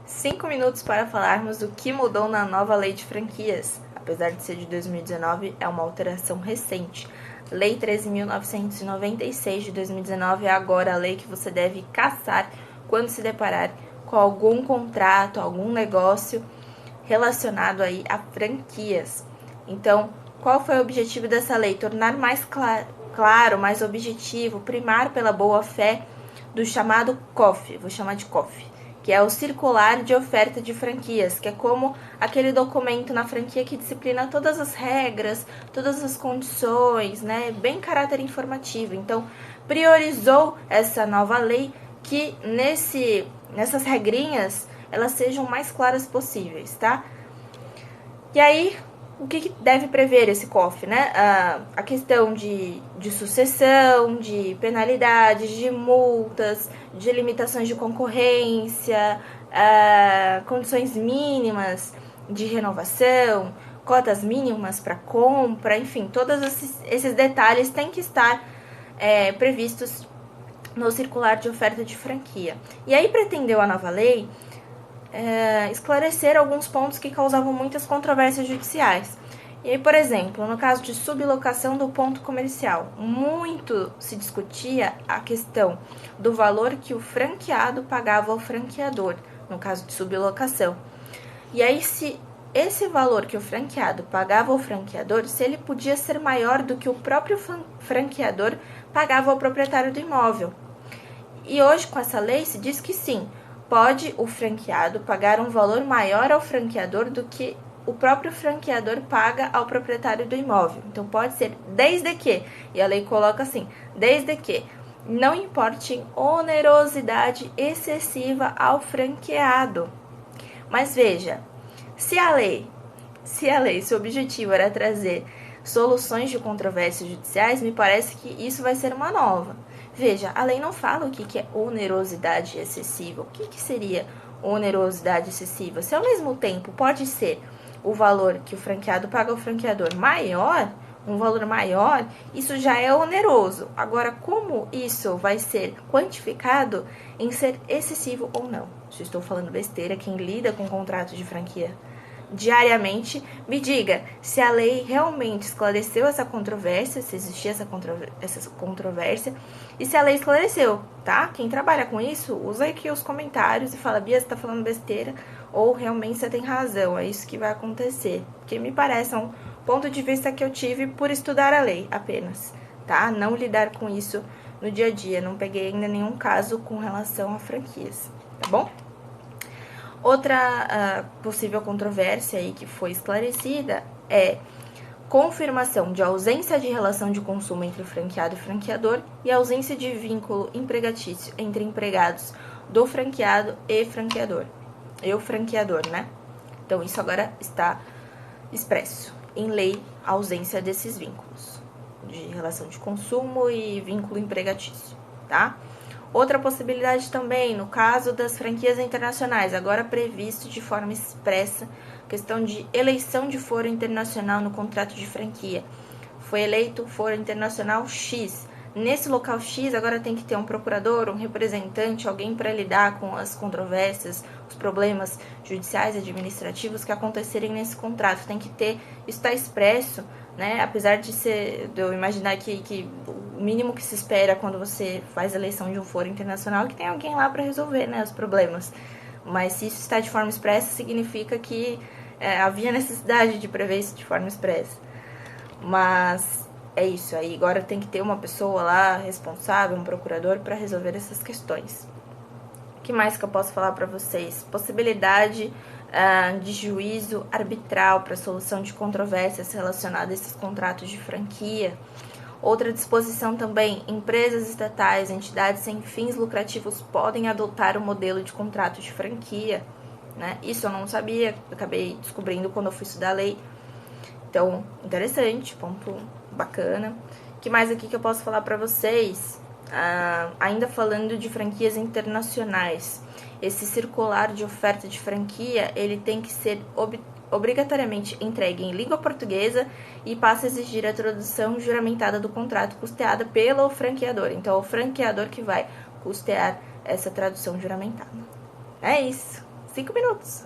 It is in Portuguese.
5 minutos para falarmos do que mudou na nova lei de franquias. Apesar de ser de 2019, é uma alteração recente. Lei 13.996 de 2019 é agora a lei que você deve caçar quando se deparar com algum contrato, algum negócio relacionado aí a franquias. Então, qual foi o objetivo dessa lei? Tornar mais claro, mais objetivo, primar pela boa-fé do chamado COF, vou chamar de COF, que é o Circular de Oferta de Franquias, que é como aquele documento na franquia que disciplina todas as regras, todas as condições, né? Bem caráter informativo. Então, priorizou essa nova lei que nessas regrinhas elas sejam mais claras possíveis, tá? E aí, o que deve prever esse COF, né? A questão de sucessão, de penalidades, de multas, de limitações de concorrência, condições mínimas de renovação, cotas mínimas para compra, enfim, todos esses detalhes têm que estar previstos no circular de oferta de franquia. E aí pretendeu a nova lei esclarecer alguns pontos que causavam muitas controvérsias judiciais. E aí, por exemplo, no caso de sublocação do ponto comercial, muito se discutia a questão do valor que o franqueado pagava ao franqueador, no caso de sublocação. E aí, se esse valor que o franqueado pagava ao franqueador, se ele podia ser maior do que o próprio franqueador pagava ao proprietário do imóvel. E hoje, com essa lei, se diz que sim, pode o franqueado pagar um valor maior ao franqueador do que o próprio franqueador paga ao proprietário do imóvel. Então, pode ser desde que, e a lei coloca assim, desde que não importe onerosidade excessiva ao franqueado. Mas veja, se o objetivo era trazer soluções de controvérsias judiciais, me parece que isso vai ser uma nova. Veja, a lei não fala o que é onerosidade excessiva. O que seria onerosidade excessiva? Se ao mesmo tempo pode ser o valor que o franqueado paga ao franqueador maior, um valor maior, isso já é oneroso. Agora, como isso vai ser quantificado em ser excessivo ou não? Se estou falando besteira, quem lida com contratos de franquia diariamente, me diga se a lei realmente esclareceu essa controvérsia, se existia essa controvérsia, e se a lei esclareceu, tá? Quem trabalha com isso, usa aqui os comentários e fala, Bia, você tá falando besteira, ou realmente você tem razão, é isso que vai acontecer. Porque me parece um ponto de vista que eu tive por estudar a lei apenas, tá? Não lidar com isso no dia a dia, não peguei ainda nenhum caso com relação a franquias, tá bom? Outra possível controvérsia aí que foi esclarecida é confirmação de ausência de relação de consumo entre o franqueado e o franqueador e ausência de vínculo empregatício entre empregados do franqueado e franqueador. E o franqueador, né? Então, isso agora está expresso em lei, a ausência desses vínculos de relação de consumo e vínculo empregatício, tá? Outra possibilidade também, no caso das franquias internacionais, agora previsto de forma expressa, questão de eleição de foro internacional no contrato de franquia. Foi eleito foro internacional X. Nesse local X, agora tem que ter um procurador, um representante, alguém para lidar com as controvérsias, os problemas judiciais e administrativos que acontecerem nesse contrato. Tem que ter, isso está expresso, né? Apesar de eu imaginar que o mínimo que se espera quando você faz a eleição de um foro internacional é que tem alguém lá para resolver, né, os problemas. Mas se isso está de forma expressa, significa que havia necessidade de prever isso de forma expressa. Mas é isso aí. Agora tem que ter uma pessoa lá responsável, um procurador, para resolver essas questões. O que mais que eu posso falar para vocês? Possibilidade de juízo arbitral para solução de controvérsias relacionadas a esses contratos de franquia. Outra disposição também, empresas estatais, entidades sem fins lucrativos podem adotar o modelo de contrato de franquia, né? Isso eu não sabia, acabei descobrindo quando eu fui estudar a lei. Então, interessante, ponto bacana. O que mais aqui que eu posso falar para vocês? Ainda falando de franquias internacionais, esse circular de oferta de franquia, ele tem que ser obrigatoriamente entregue em língua portuguesa e passa a exigir a tradução juramentada do contrato custeada pelo franqueador. Então, é o franqueador que vai custear essa tradução juramentada. É isso. 5 minutos.